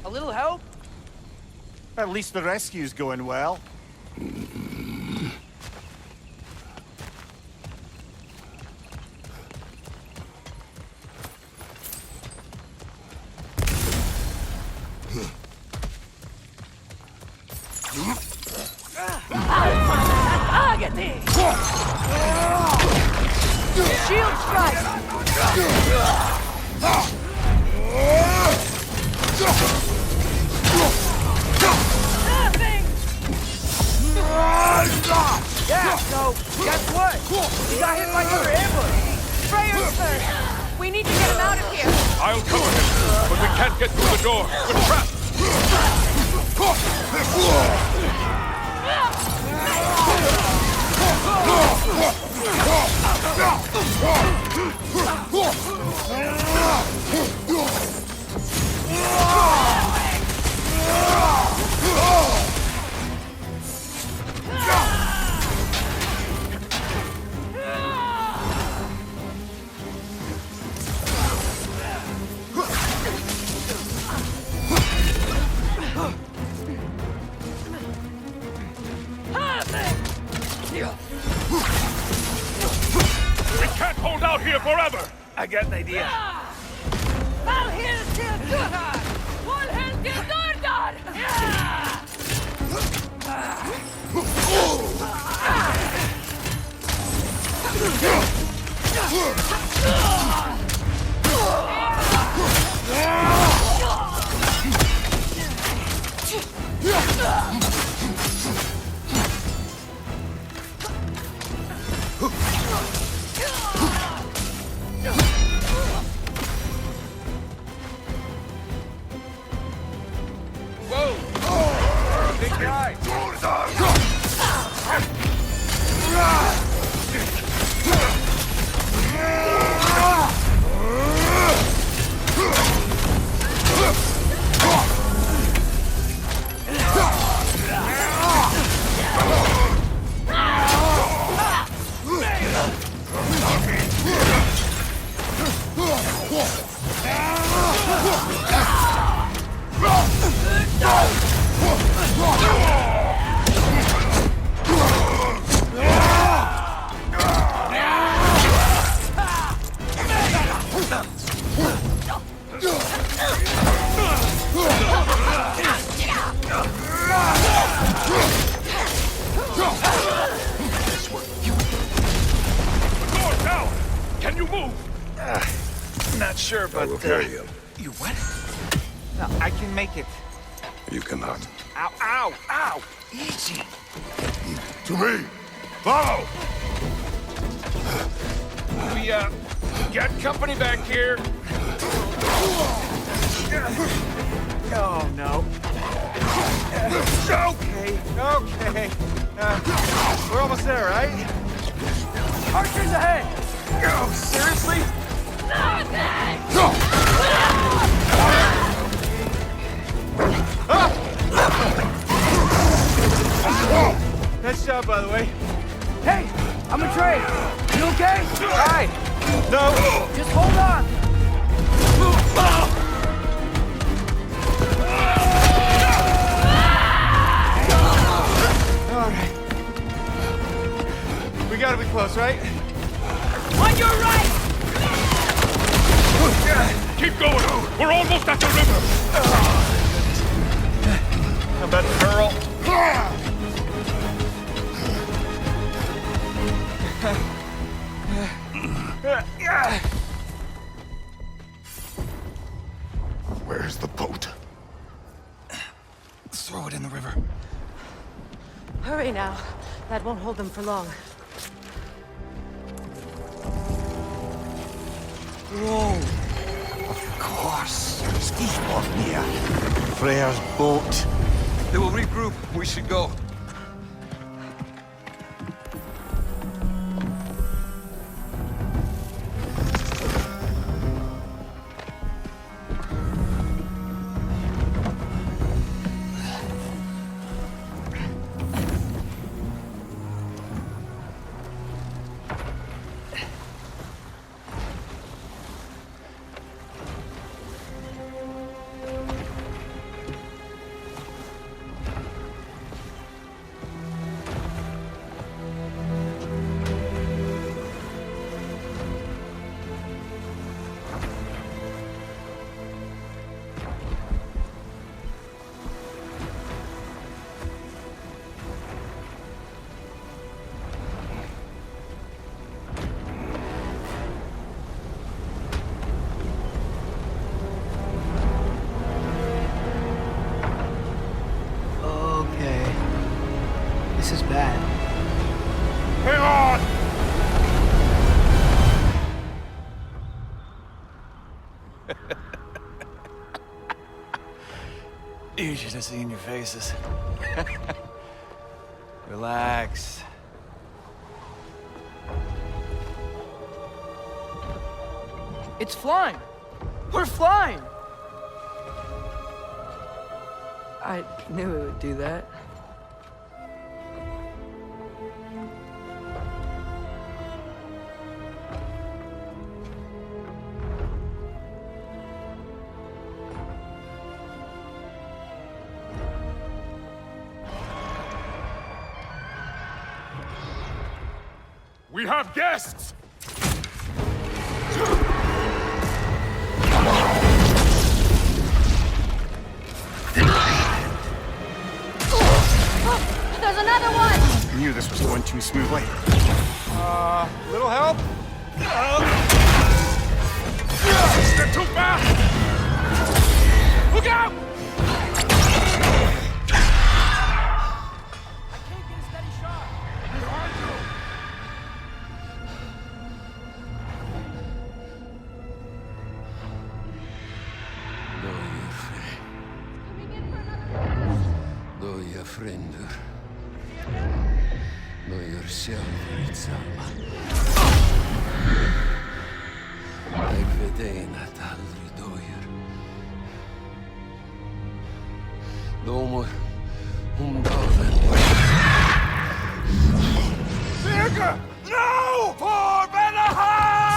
A little help? At least the rescue's going well. Shield strike! Nothing! Yeah, so, guess what? He got hit by another ambush! Freyr's first! We need to get him out of here! I'll cover him, but we can't get through the door. We're trapped! We can't hold out here forever! I got an idea. All hail till Durgar! All hail till Durgar! Whoa! Big guy! Can you move? Not sure, but... I will carry him. You what? No, I can make it. You cannot. Ow, ow, ow! Easy. To me! Follow! We, got company back here. Oh, no. Okay, okay. We're almost there, right? Archers ahead! Oh, seriously? Nice job, by the way. Hey, I'm a Trey. You okay? Hi. No. Just hold on. All right. We gotta be close, right? On your right! Keep going! We're almost at the river! How about Pearl? Where's the boat? Throw it in the river. Hurry now. That won't hold them for long. Whoa! Of course. Ski spot near. Freyr's boat. They will regroup. We should go. You should have seen your faces. Relax. It's flying! We're flying! I knew it would do that. We have guests! There's another one! I knew this was going too smoothly. Little help? They're too fast! Look out! I can't get a steady shot. Behind you! Doja frendur. Doja sjálfur í sama. Ég veit ein að aldrei dojar. Dómur dáðan. Birger! No! For Benaheim!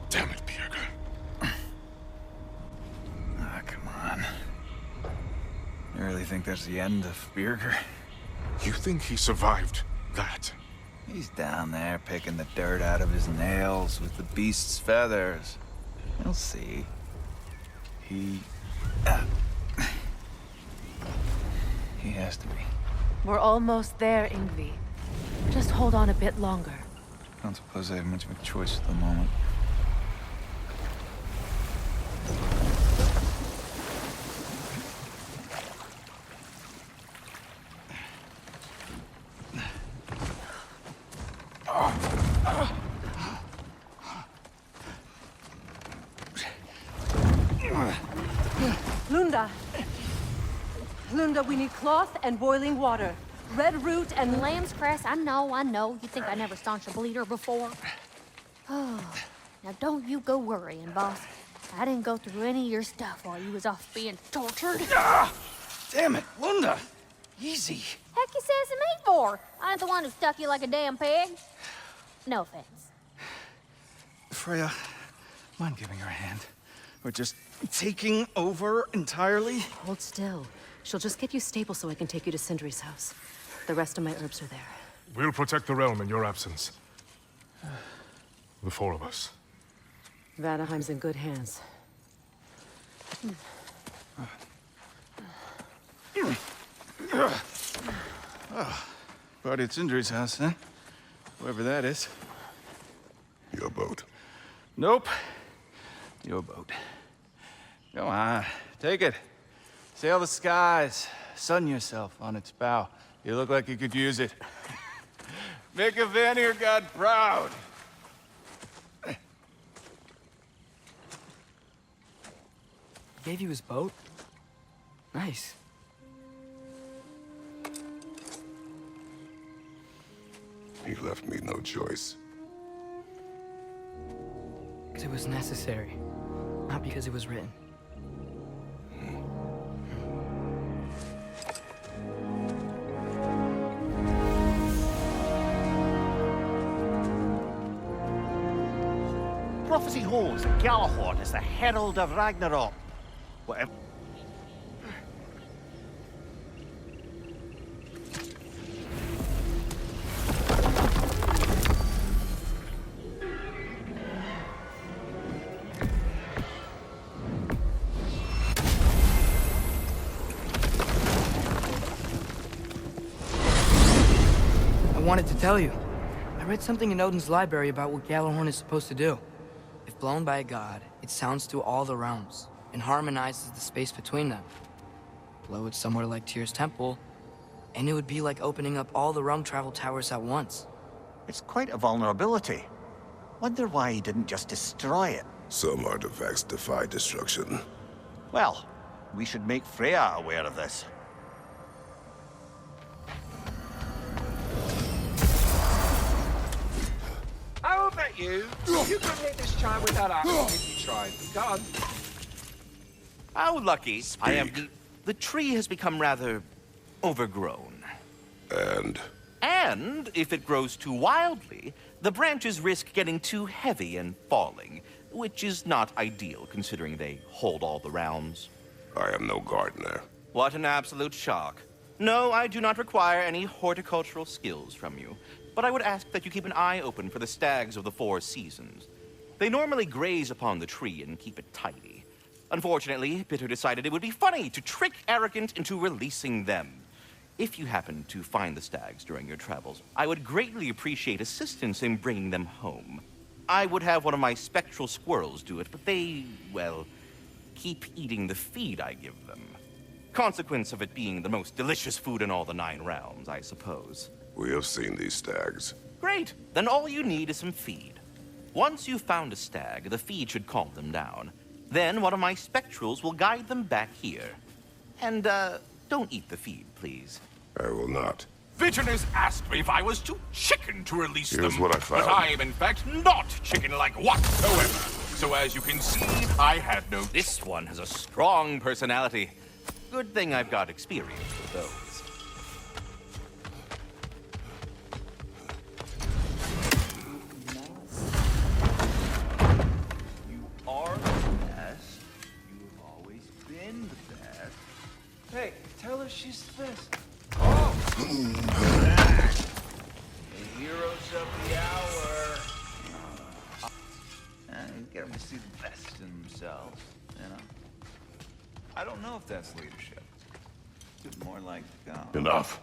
Damn it, Birger. Come on. You really think that's the end of Birger? You think he survived that? He's down there picking the dirt out of his nails with the beast's feathers. You'll see. He has to be. We're almost there, Ingvi. Just hold on a bit longer. I don't suppose I have much of a choice at the moment. Lunda, we need cloth and boiling water. Red root and Lamb's cress, I know. You think I never staunched a bleeder before? Oh, now don't you go worrying, boss. I didn't go through any of your stuff while you was off being tortured. Damn it, Lunda! Easy. Heck you says to me for? I ain't the one who stuck you like a damn pig. No offense. Freya, mind giving her a hand? Or just taking over entirely? Hold still. She'll just get you stable so I can take you to Sindri's house. The rest of my herbs are there. We'll protect the realm in your absence. The four of us. Vanaheim's in good hands. Party at Sindri's house, huh? Whoever that is. Your boat. Nope. Your boat. Go on, take it. Sail the skies. Sun yourself on its bow. You look like you could use it. Make a Vanir god proud. Gave you his boat? Nice. He left me no choice. It was necessary. Not because it was written. prophecy holds that Galahorn is the herald of Ragnarök. Whatever. I wanted to tell you. I read something in Odin's library about what Galahorn is supposed to do. If blown by a god, it sounds through all the realms and harmonizes the space between them. Blow it somewhere like Tyr's temple, and it would be like opening up all the realm travel towers at once. It's quite a vulnerability. Wonder why he didn't just destroy it. Some artifacts defy destruction. Well, we should make Freya aware of this. I'll bet you could hit this child with that axe if you tried. Go on. How lucky I am. Speak. The tree has become rather overgrown. And if it grows too wildly, the branches risk getting too heavy and falling, which is not ideal considering they hold all the realms. I am no gardener. What an absolute shock. No, I do not require any horticultural skills from you, but I would ask that you keep an eye open for the stags of the 4 seasons. They normally graze upon the tree and keep it tidy. Unfortunately, Bitter decided it would be funny to trick Arrogant into releasing them. If you happen to find the stags during your travels, I would greatly appreciate assistance in bringing them home. I would have one of my spectral squirrels do it, but they, well, keep eating the feed I give them. Consequence of it being the most delicious food in all the 9 realms, I suppose. We have seen these stags. Great! Then all you need is some feed. Once you've found a stag, the feed should calm them down. Then one of my spectrals will guide them back here. And, don't eat the feed, please. I will not. Vigilance asked me if I was too chicken to release Here's them. what I found. But I am, in fact, not chicken-like whatsoever. So as you can see, I had no... This one has a strong personality. Good thing I've got experience with those. You are the best. You have always been the best. Hey, tell her she's the best. Oh! The heroes of the hour. You get them to see the best in themselves, you know? I don't know if that's leadership. It's more like, Enough.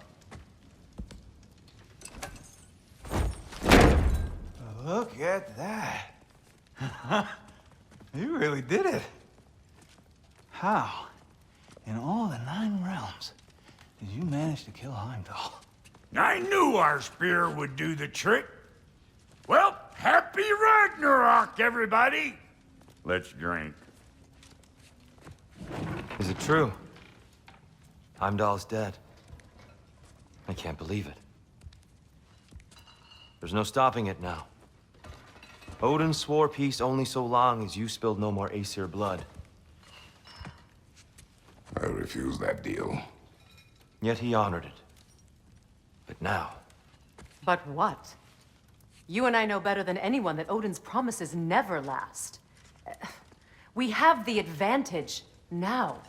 Look at that. You really did it. How, in all the 9 realms, did you manage to kill Heimdall? I knew our spear would do the trick. Well, happy Ragnarök, everybody! Let's drink. Is it true? Heimdall's dead. I can't believe it. There's no stopping it now. Odin swore peace only so long as you spilled no more Aesir blood. I refuse that deal. Yet he honored it. But now... But what? You and I know better than anyone that Odin's promises never last. We have the advantage now.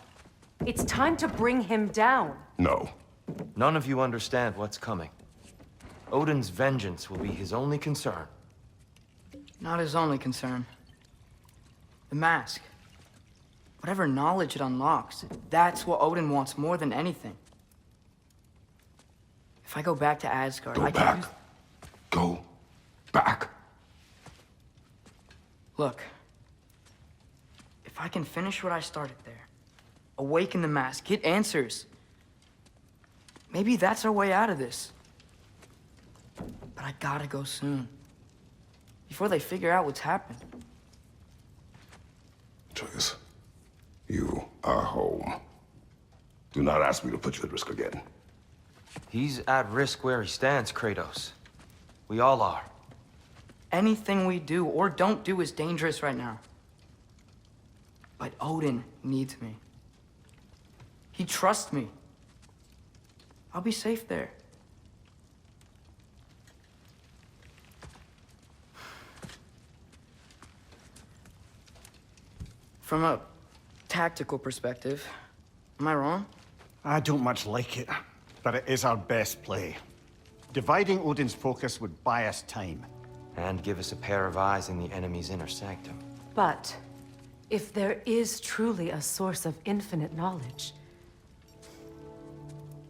It's time to bring him down. No. None of you understand what's coming. Odin's vengeance will be his only concern. Not his only concern. The mask. Whatever knowledge it unlocks, that's what Odin wants more than anything. If I go back to Asgard, Go I back. can use... Go back. Look. If I can finish what I started there, awaken the mask, get answers, maybe that's our way out of this. But I gotta go soon. Before they figure out what's happened. Atreus, you are home. Do not ask me to put you at risk again. He's at risk where he stands, Kratos. We all are. Anything we do or don't do is dangerous right now. But Odin needs me. He trusts me. I'll be safe there. From a tactical perspective, am I wrong? I don't much like it, but it is our best play. Dividing Odin's focus would buy us time. And give us a pair of eyes in the enemy's inner sanctum. But if there is truly a source of infinite knowledge,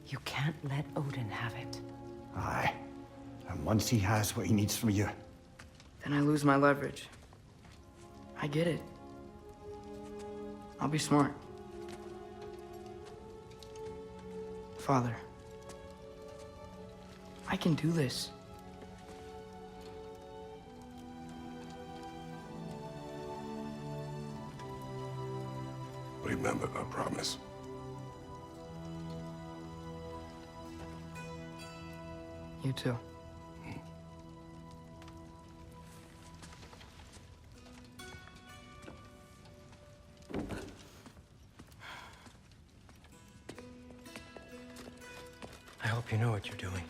you can't let Odin have it. Aye. And once he has what he needs from you... Then I lose my leverage. I get it. I'll be smart. Father, I can do this. Remember our promise. You too. I hope you know what you're doing.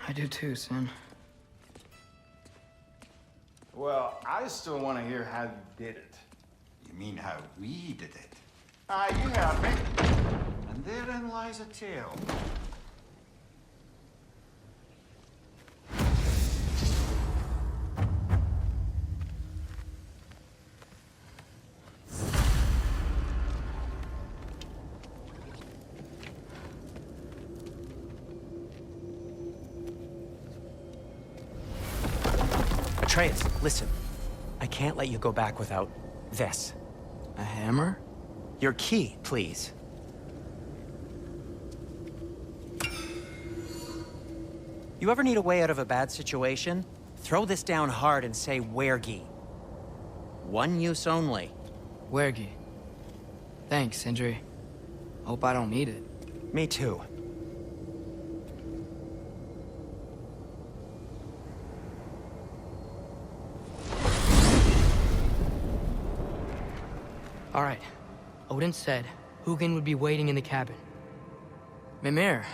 I do too, Sin. Well, I still want to hear how you did it. You mean how we did it? Ah, you heard me. And therein lies a tale. Atreus, listen. I can't let you go back without this. A hammer? Your key, please. You ever need a way out of a bad situation? Throw this down hard and say wergi. One use only. Wergi. Thanks, Sindri. Hope I don't need it. Me too. All right. Odin said Hugin would be waiting in the cabin. Mimir,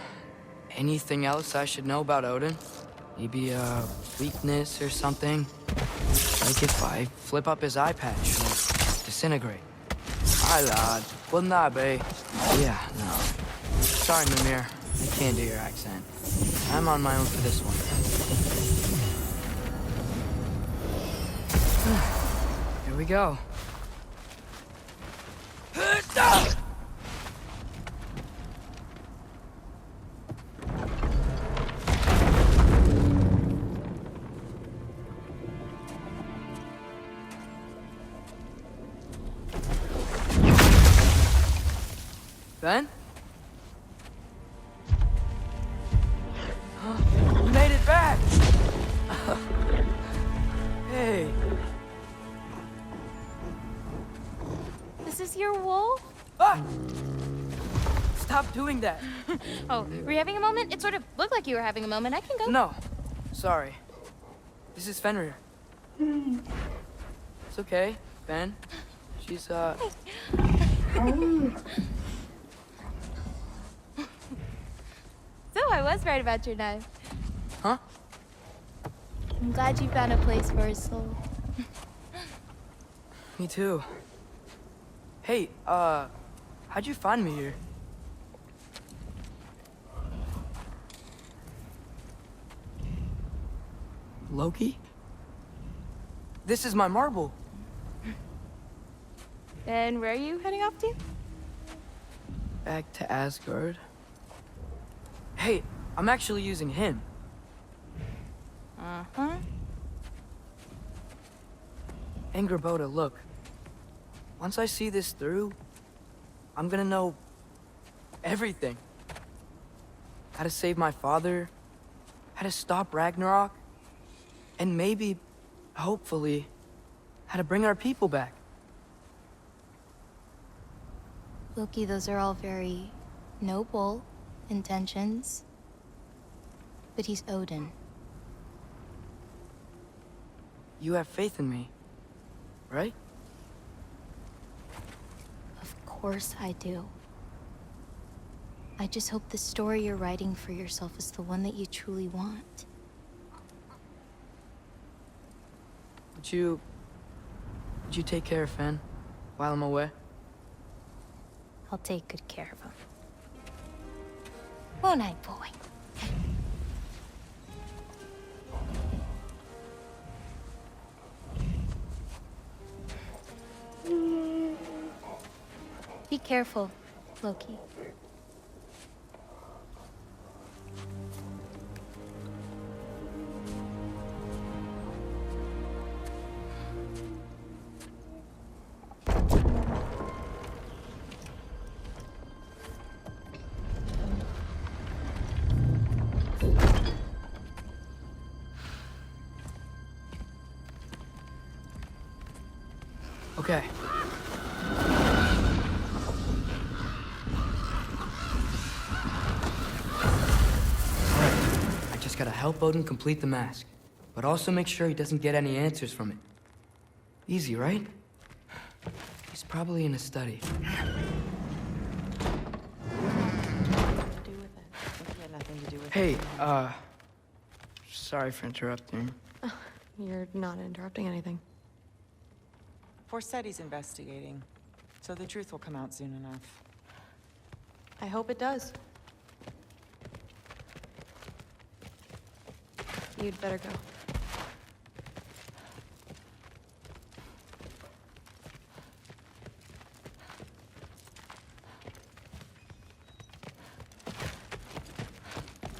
anything else I should know about Odin? Maybe a weakness or something? Like if I flip up his eye patch or disintegrate. Hi, lad. Wouldn't that be? Yeah, no. Sorry, Mimir. I can't do your accent. I'm on my own for this one. Here we go. Ben? You made it back! Hey. This is your wolf? Ah! Stop doing that. Oh, were you having a moment? It sort of looked like you were having a moment. I can go. No. Sorry. This is Fenrir. It's okay, Ben. She's, So I was right about your knife. Huh? I'm glad you found a place for his soul. Me too. Hey, how'd you find me here? Loki? This is my marble. And where are you heading off to? Back to Asgard. Hey, I'm actually using him. Uh-huh. Angerboda, look. Once I see this through, I'm gonna know everything. How to save my father, how to stop Ragnarok, and maybe, hopefully, how to bring our people back. Loki, those are all very noble intentions. But he's Odin. You have faith in me, right? Of course I do. I just hope the story you're writing for yourself is the one that you truly want. Would you take care of Fen? while I'm away? I'll take good care of him. Won't I, boy? Be careful, Loki. Okay. I just gotta help Odin complete the mask, but also make sure he doesn't get any answers from it. Easy, right? He's probably in a study. Hey, sorry for interrupting. You're not interrupting anything. Forseti's investigating, so the truth will come out soon enough. I hope it does. You'd better go.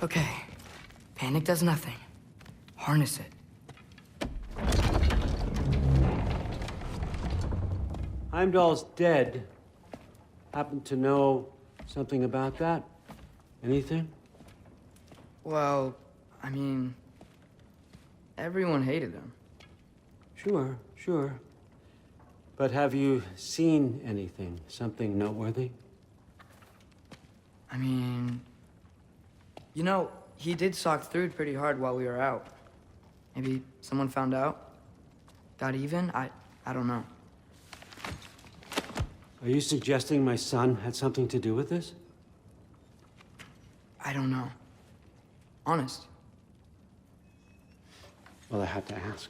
Okay. Panic does nothing. Harness it. Heimdall's dead. Happen to know something about that? Anything? Well, I mean, everyone hated him. Sure, sure. But have you seen anything? Something noteworthy? I mean, you know, he did sock through pretty hard while we were out. Maybe someone found out? Got even? I don't know. Are you suggesting my son had something to do with this? I don't know. Honest. Well, I had to ask.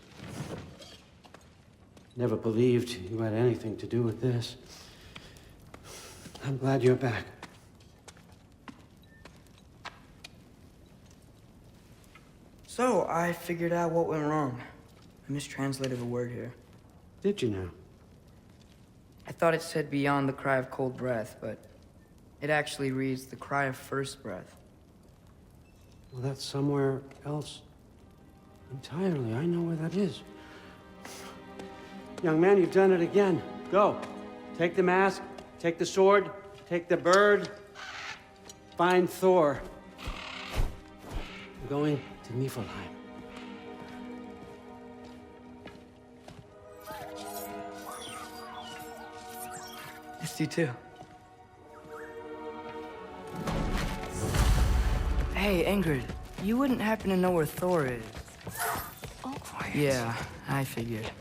Never believed you had anything to do with this. I'm glad you're back. So, I figured out what went wrong. I mistranslated a word here. Did you now? I thought it said beyond the cry of cold breath, but it actually reads the cry of first breath. Well, that's somewhere else entirely. I know where that is. Young man, you've done it again. Go. Take the mask, take the sword, take the bird. Find Thor. I'm going to Niflheim. Missed you too. Hey, Ingrid, you wouldn't happen to know where Thor is? Oh, quiet. Yeah, I figured.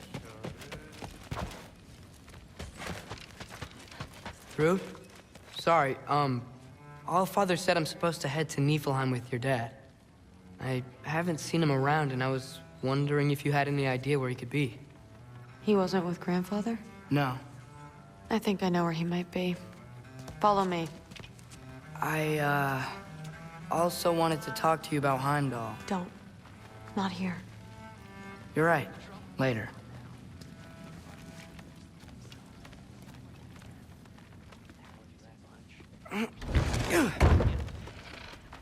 Through? Sorry, Allfather said I'm supposed to head to Niflheim with your dad. I haven't seen him around, and I was wondering if you had any idea where he could be. He wasn't with Grandfather? No. I think I know where he might be. Follow me. I, also wanted to talk to you about Heimdall. Don't. Not here. You're right. Later.